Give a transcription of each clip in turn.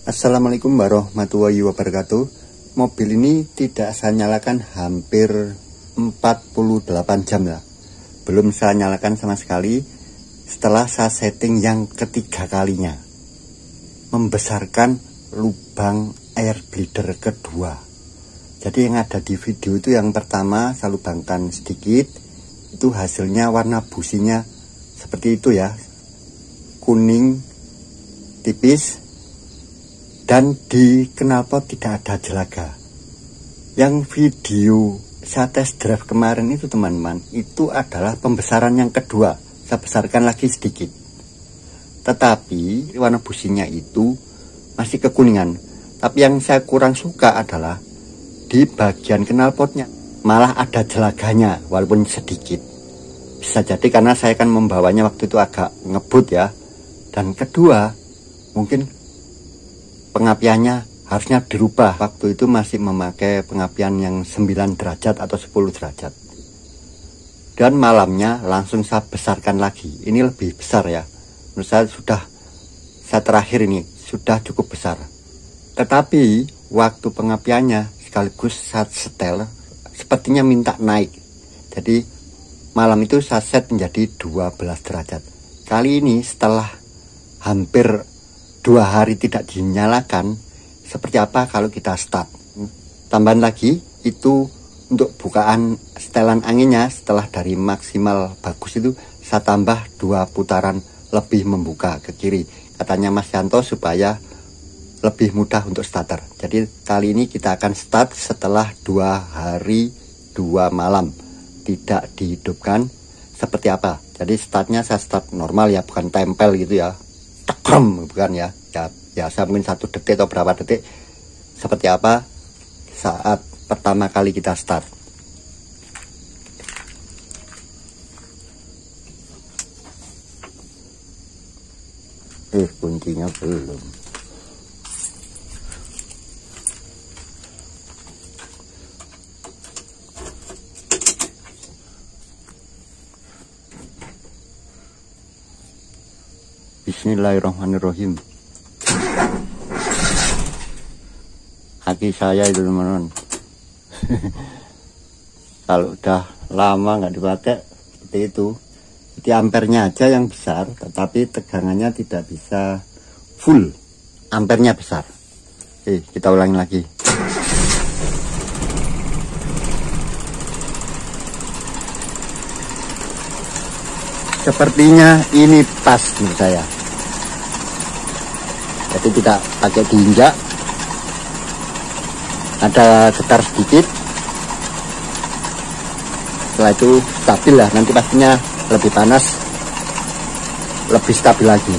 Assalamualaikum warahmatullahi wabarakatuh. Mobil ini tidak saya nyalakan hampir 48 jam ya. Belum saya nyalakan sama sekali. Setelah saya setting yang ketiga kalinya, membesarkan lubang air bleeder kedua. Jadi yang ada di video itu yang pertama saya lubangkan sedikit, itu hasilnya warna businya seperti itu ya, kuning tipis, dan di knalpot tidak ada jelaga. Yang video saya test drive kemarin itu teman-teman, itu adalah pembesaran yang kedua. Saya besarkan lagi sedikit, tetapi warna businya itu masih kekuningan. Tapi yang saya kurang suka adalah di bagian knalpotnya malah ada jelaganya, walaupun sedikit. Bisa jadi karena saya kan membawanya waktu itu agak ngebut ya. Dan kedua, mungkin pengapiannya harusnya dirubah. Waktu itu masih memakai pengapian yang 9 derajat atau 10 derajat. Dan malamnya langsung saya besarkan lagi. Ini lebih besar ya. Menurut saya terakhir ini sudah cukup besar. Tetapi waktu pengapiannya sekaligus saat setel sepertinya minta naik. Jadi malam itu saya set menjadi 12 derajat. Kali ini setelah hampir 2 hari tidak dinyalakan, seperti apa kalau kita start. Tambahan lagi itu untuk bukaan setelan anginnya, setelah dari maksimal bagus itu saya tambah 2 putaran lebih membuka ke kiri. Katanya Mas Yanto supaya lebih mudah untuk starter. Jadi kali ini kita akan start setelah 2 hari 2 malam tidak dihidupkan. Seperti apa? Jadi startnya saya start normal ya, bukan tempel gitu ya, tekrem bukan ya. Ya saya mungkin 1 detik atau berapa detik. Seperti apa saat pertama kali kita start. Kuncinya belum. Bismillahirrahmanirrahim. Kaki saya itu teman-teman. Kalau udah lama nggak dipakai seperti itu, jadi ampernya aja yang besar, tetapi tegangannya tidak bisa full. Ampernya besar. Oke, kita ulangi lagi. Sepertinya ini pas menurut saya. Jadi tidak pakai diinjak. Ada getar sedikit. Setelah itu stabil lah. Nanti pastinya lebih panas, lebih stabil lagi.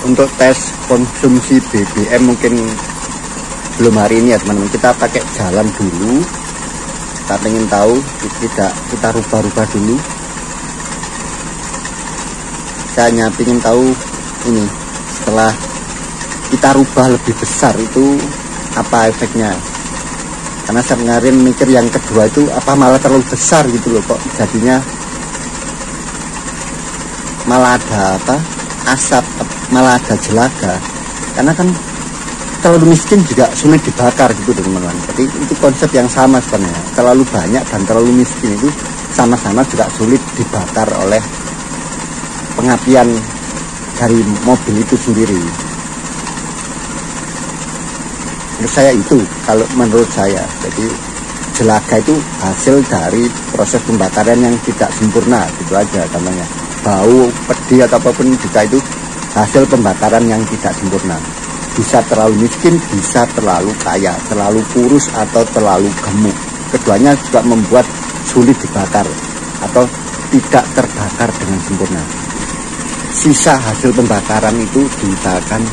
Untuk tes konsumsi BBM mungkin belum hari ini ya teman-teman. Kita pakai jalan dulu. Kita pengen tahu, kita rubah-rubah dulu. Saya hanya pengen tahu ini setelah kita rubah lebih besar itu apa efeknya. Karena saya kemarin mikir yang kedua itu apa malah terlalu besar gitu loh, kok jadinya malah ada apa asap, malah ada jelaga. Karena kan terlalu miskin juga sulit dibakar gitu teman-teman. Jadi itu konsep yang sama sebenarnya. Terlalu banyak dan terlalu miskin itu sama-sama juga sulit dibakar oleh pengapian dari mobil itu sendiri. Menurut saya jadi jelaga itu hasil dari proses pembakaran yang tidak sempurna, gitu aja namanya. Bau, pedih atau apapun juga itu hasil pembakaran yang tidak sempurna. Bisa terlalu miskin, bisa terlalu kaya, terlalu kurus atau terlalu gemuk. Keduanya juga membuat sulit dibakar atau tidak terbakar dengan sempurna. Sisa hasil pembakaran itu diusahakan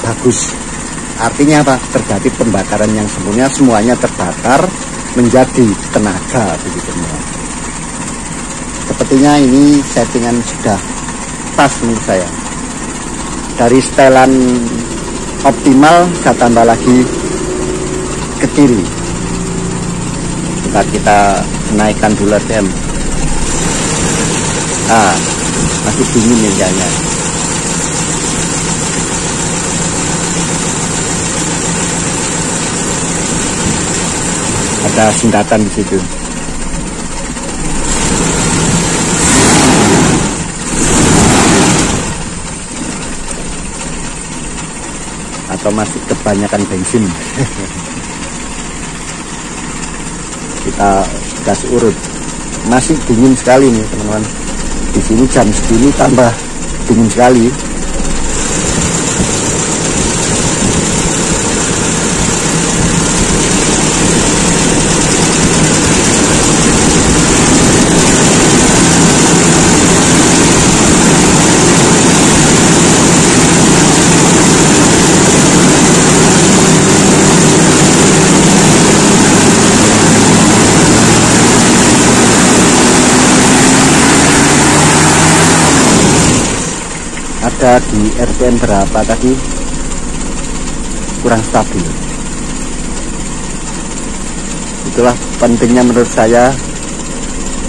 bagus. Artinya apa? Terjadi pembakaran yang sempurna, semuanya terbakar menjadi tenaga begitu. Sepertinya ini settingan sudah pas menurut saya. Dari setelan optimal saya tambah lagi ke kiri. kita naikkan dulu RPM. Masih dingin nih kayaknya. Ada sindatan di situ. Atau masih kebanyakan bensin. Kita gas urut. Masih dingin sekali nih teman-teman. Di sini jam segini tambah dingin sekali. Ada di RPM berapa tadi, kurang stabil. Itulah pentingnya menurut saya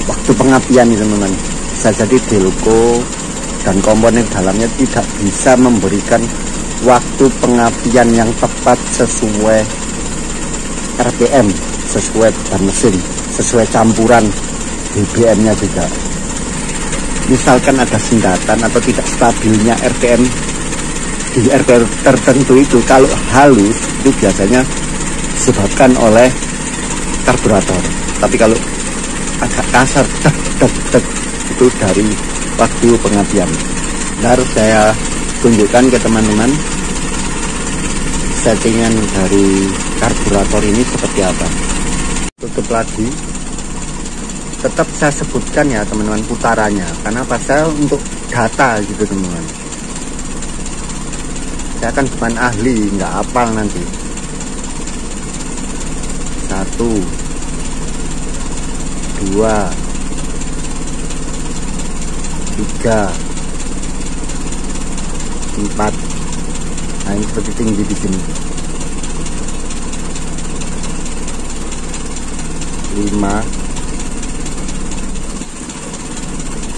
waktu pengapian ini teman-teman. Bisa jadi delco dan komponen dalamnya tidak bisa memberikan waktu pengapian yang tepat sesuai RPM, sesuai beban mesin, sesuai campuran BBM-nya juga. Misalkan ada sindatan atau tidak stabilnya RPM di RPM tertentu itu, kalau halus itu biasanya disebabkan oleh karburator. Tapi kalau agak kasar itu dari waktu pengapian. Ntar saya tunjukkan ke teman-teman settingan dari karburator ini seperti apa. Tutup lagi. Tetap saya sebutkan ya teman-teman putarannya, karena apa, saya untuk data gitu teman-teman. Saya kan bukan ahli, nggak hafal nanti. 1, 2, 3, 4. Nah ini seperti tinggi di sini. 5.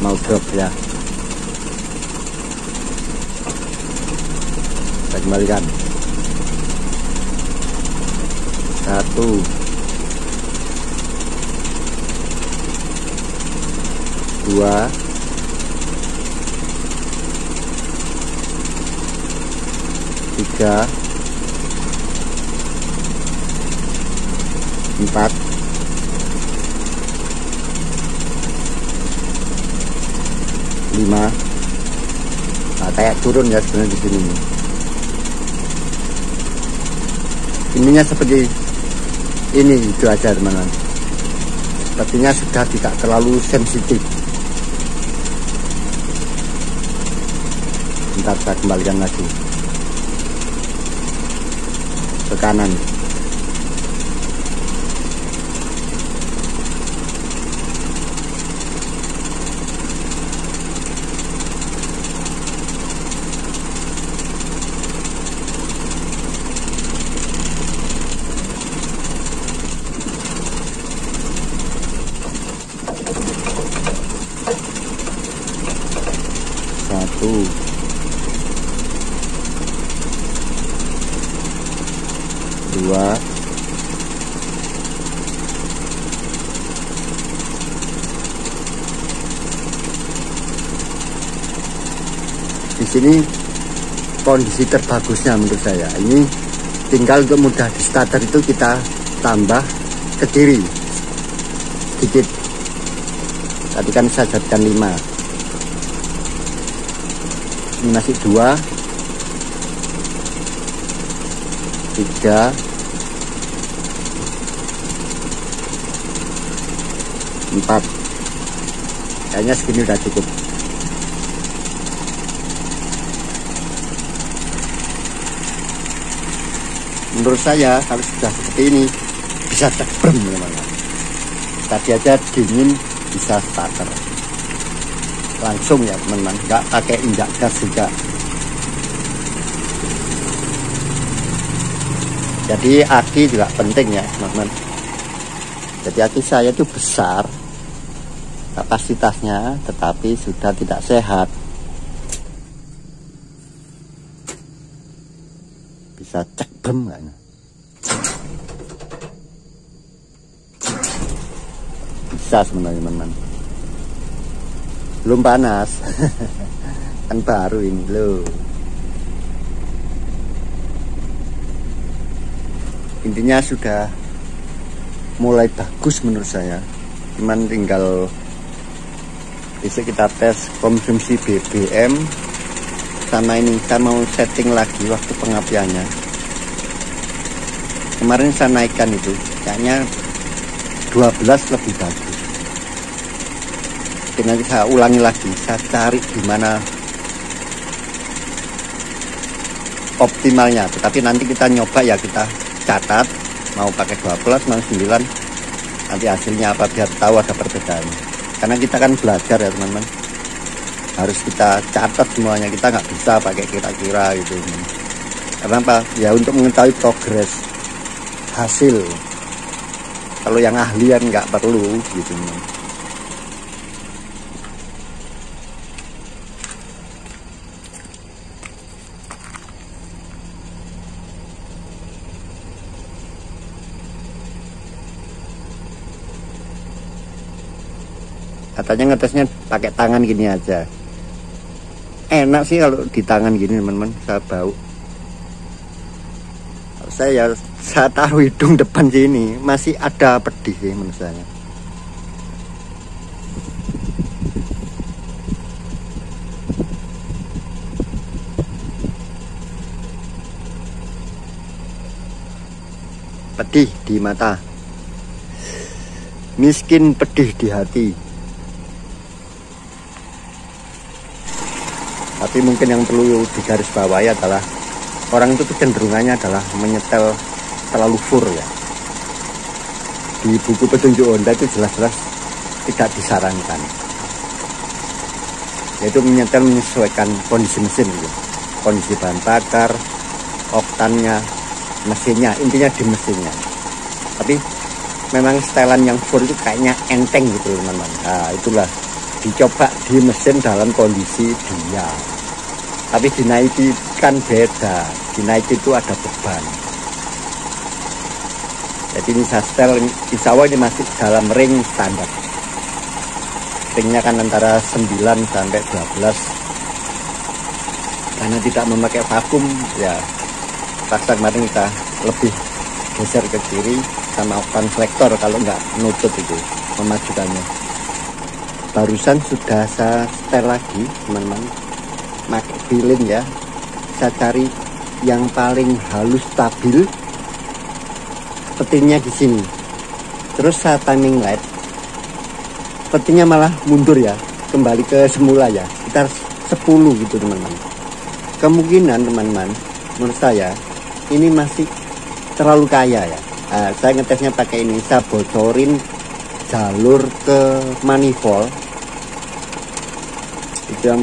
Mau drop ya, kita kembalikan. 1, 2, 3, 4, 5. Nah, kayak turun ya sebenarnya di sini. Ininya seperti ini, itu aja teman-teman. Sepertinya sudah tidak terlalu sensitif. Bentar saya kembalikan lagi ke kanan. 2, 3. Di sini kondisi terbagusnya menurut saya. Ini tinggal untuk mudah di starter itu kita tambah ke kiri sedikit. Tadi kan saya jadikan 5. Ini masih 2, 3, 4. Kayaknya segini udah cukup. Menurut saya kalau sudah seperti ini bisa cekrem teman-teman. Tadi aja dingin bisa starter langsung ya teman-teman, nggak pakai injak gas juga. Jadi aki juga penting ya teman-teman. Jadi aki saya itu besar kapasitasnya, tetapi sudah tidak sehat. Bisa ceklem kan? Bisa sebenarnya teman-teman. Belum panas. Kan baru ini loh. Intinya sudah mulai bagus menurut saya. Cuman tinggal bisa kita tes konsumsi BBM sama ini. Saya mau setting lagi waktu pengapiannya. Kemarin saya naikkan itu, kayaknya 12 lebih bagus. Jadi nanti saya ulangi lagi, saya cari di mana optimalnya. Tetapi nanti kita nyoba ya, kita catat mau pakai 12 mau 9, nanti hasilnya apa biar tahu ada perbedaan. Karena kita kan belajar ya teman-teman, harus kita catat semuanya, kita nggak bisa pakai kira-kira gitu. Karena apa ya, untuk mengetahui progres hasil. Kalau yang ahlian nggak perlu gitu. Katanya ngetesnya pakai tangan gini aja. Enak sih kalau di tangan gini teman-teman, saya bau. Kalau saya taruh hidung depan sini masih ada pedih sih menurut saya. Pedih di mata, miskin pedih di hati. Tapi mungkin yang perlu digarisbawahi adalah orang itu kecenderungannya adalah menyetel terlalu fur ya. Di buku petunjuk Honda itu jelas-jelas tidak disarankan. Yaitu menyetel menyesuaikan kondisi mesin gitu. Kondisi bahan bakar, oktannya, mesinnya, intinya di mesinnya. Tapi memang setelan yang fur itu kayaknya enteng gitu teman-teman. Nah itulah dicoba di mesin dalam kondisi diam. Tapi dinaiki kan beda, dinaiki itu ada beban. Jadi ini saya setel, insya Allah ini masih dalam ring standar. Ringnya kan antara 9 sampai 12. Karena tidak memakai vakum ya, paksa kemarin kita lebih geser ke kiri sama konflektor kalau nggak nutup itu memajukannya. Barusan sudah saya setel lagi teman-teman, pakai filin ya. Saya cari yang paling halus stabil, petinnya di sini. Terus saya timing light, petinnya malah mundur ya, kembali ke semula ya, sekitar 10 gitu teman-teman. Kemungkinan teman-teman, menurut saya ini masih terlalu kaya ya. Nah, saya ngetesnya pakai ini, saya bocorin jalur ke manifold itu, yang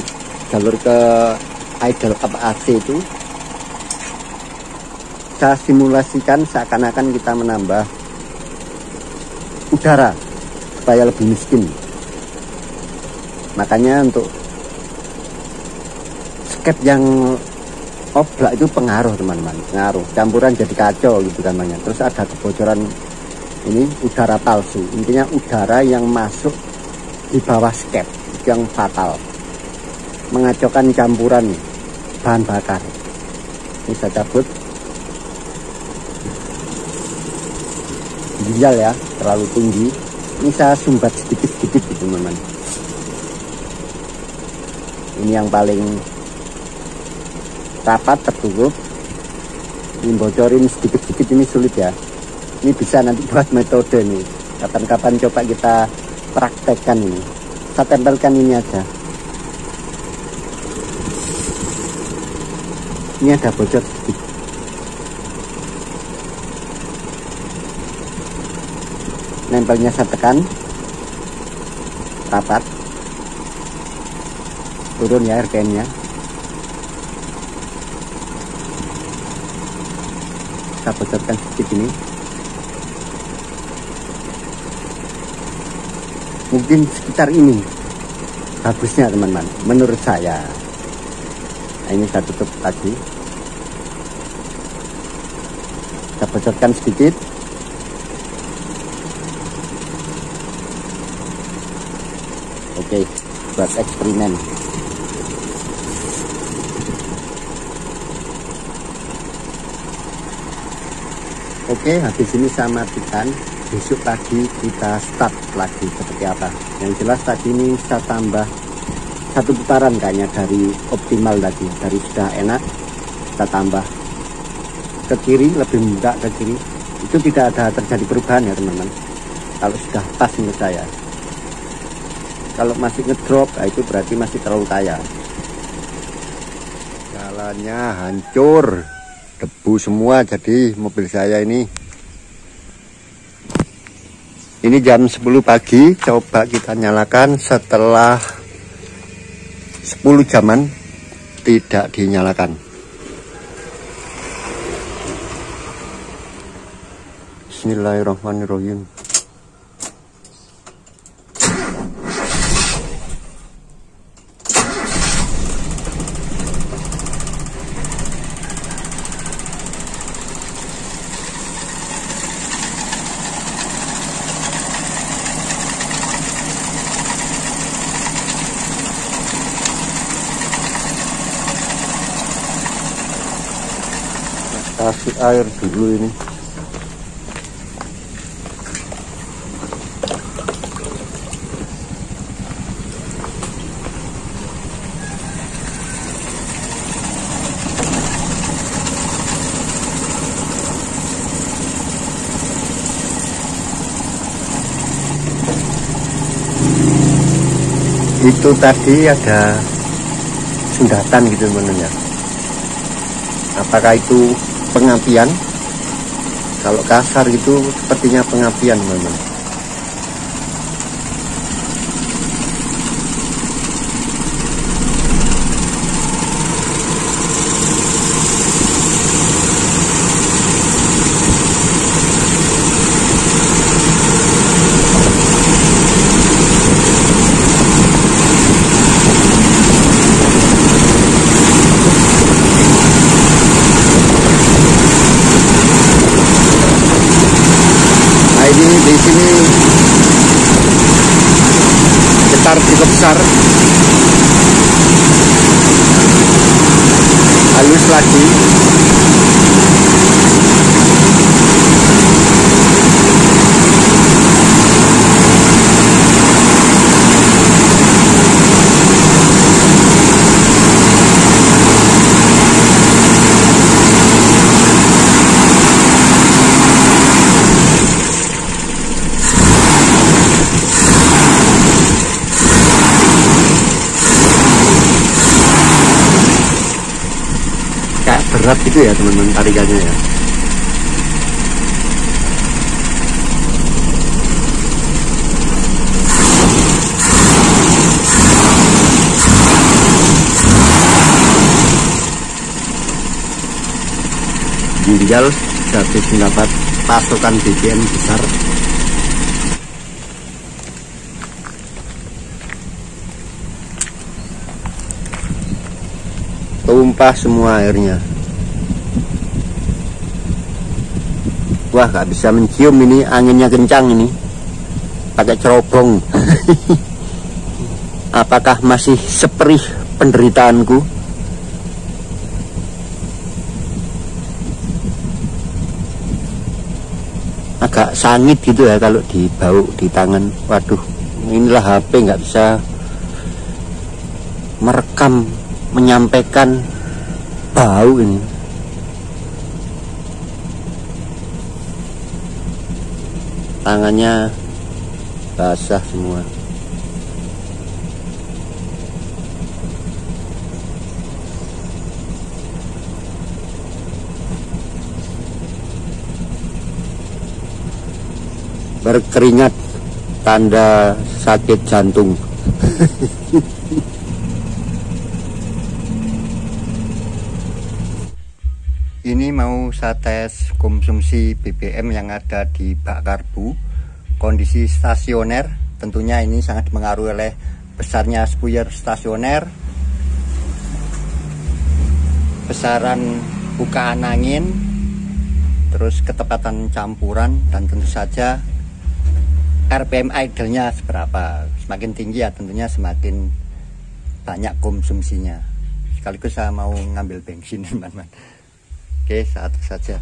jalur ke idle up AC itu saya simulasikan seakan-akan kita menambah udara supaya lebih miskin. Makanya untuk skep yang oblak itu pengaruh teman-teman, pengaruh, campuran jadi kacau gitu kan banyak. Terus ada kebocoran ini udara palsu, intinya udara yang masuk di bawah skep yang fatal, mengacaukan campuran bahan bakar. Ini saya cabut, ginjal ya, terlalu tinggi. Ini saya sumbat sedikit-sedikit gitu teman-teman. Ini yang paling rapat tertutup. Ini bocorin sedikit-sedikit, ini sulit ya. Ini bisa nanti buat metode nih, kapan-kapan coba kita praktekkan ini. Saya tempelkan ini aja. Ini ada bocor sedikit. Nempelnya saya tekan rapat, turun ya RPM-nya. Saya bocorkan sedikit ini. Mungkin sekitar ini bagusnya teman-teman, menurut saya. Nah, ini saya tutup lagi, kita bocorkan sedikit. Oke, buat eksperimen. Oke, habis ini saya matikan. Besok pagi kita start lagi seperti apa. Yang jelas tadi ini saya tambah 1 putaran kayaknya dari optimal tadi. Dari sudah enak, kita tambah ke kiri, lebih mudah ke kiri. Itu tidak ada terjadi perubahan ya teman-teman. Kalau sudah pas menurut saya. Kalau masih ngedrop, nah itu berarti masih terlalu kaya. Jalannya hancur, debu semua jadi mobil saya ini. Ini jam 10 pagi, coba kita nyalakan. Setelah 10 jaman tidak dinyalakan. Bismillahirrahmanirrahim. Kasih air dulu ini. Itu tadi ada sundatan gitu teman-teman ya. Apakah itu pengapian? Kalau kasar itu sepertinya pengapian teman-teman. Di sini getar cukup besar, halus lagi. Berat gitu ya teman-teman tarikannya ya. Ginjal habis mendapat pasokan BBM besar. Tumpah semua airnya. Wah, gak bisa mencium ini, anginnya kencang ini. Pakai cerobong. Apakah masih seperih penderitaanku? Agak sangit gitu ya kalau dibau di tangan. Waduh, inilah HP nggak bisa merekam, menyampaikan bau ini. Tangannya basah semua. Berkeringat, tanda sakit jantung. Ini mau saya tes konsumsi BBM yang ada di bak karbu, kondisi stasioner Tentunya ini sangat dipengaruhi oleh besarnya spuyer stasioner, besaran bukaan angin, terus ketepatan campuran, dan tentu saja RPM idle-nya seberapa. Semakin tinggi ya tentunya semakin banyak konsumsinya. Sekaligus saya mau ngambil bensin, teman-teman. Oke, satu saja.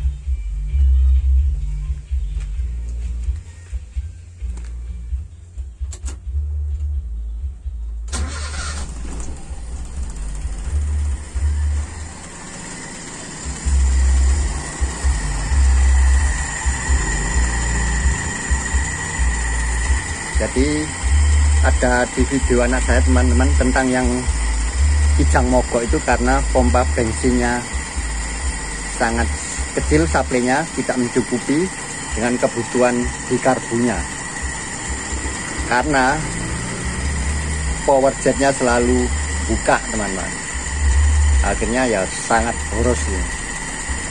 Jadi ada di video anak saya, teman-teman, tentang yang kijang mogok itu karena pompa bensinnya sangat kecil, supply-nya tidak mencukupi dengan kebutuhan di karbunya. Karena power jet-nya selalu buka, teman-teman. Akhirnya ya sangat boros ya.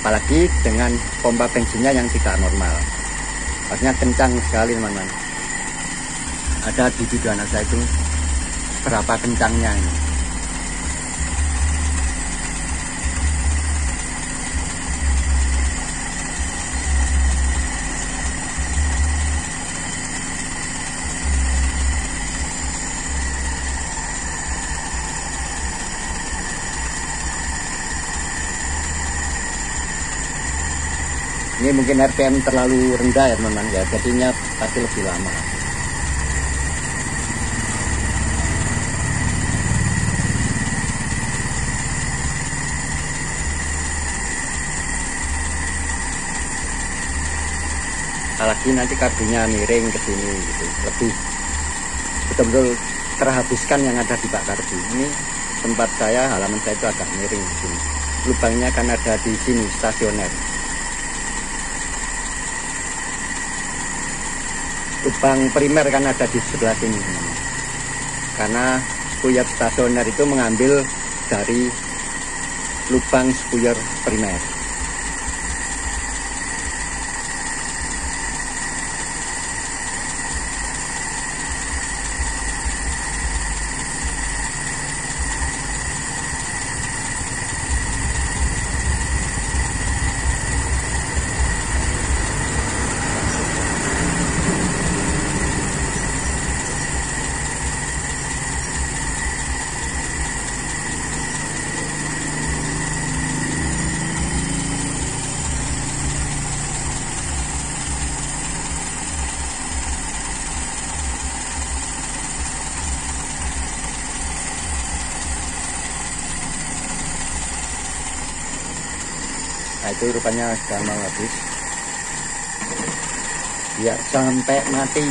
Apalagi dengan pompa bensinnya yang tidak normal. Artinya kencang sekali, teman-teman. Ada di video anak saya itu berapa kencangnya ini. Ini mungkin RPM terlalu rendah ya, teman-teman ya, jadinya pasti lebih lama. Apalagi nanti karbunya miring ke sini gitu, lebih betul-betul terhabiskan yang ada di bak karbu. Ini tempat saya, halaman saya itu agak miring di sini. Lubangnya kan ada di sini, stasioner. Lubang primer kan ada di sebelah sini. Karena spuyer stasioner itu mengambil dari lubang spuyer primer. Nah, itu rupanya sudah mau habis. Ya, sampai mati.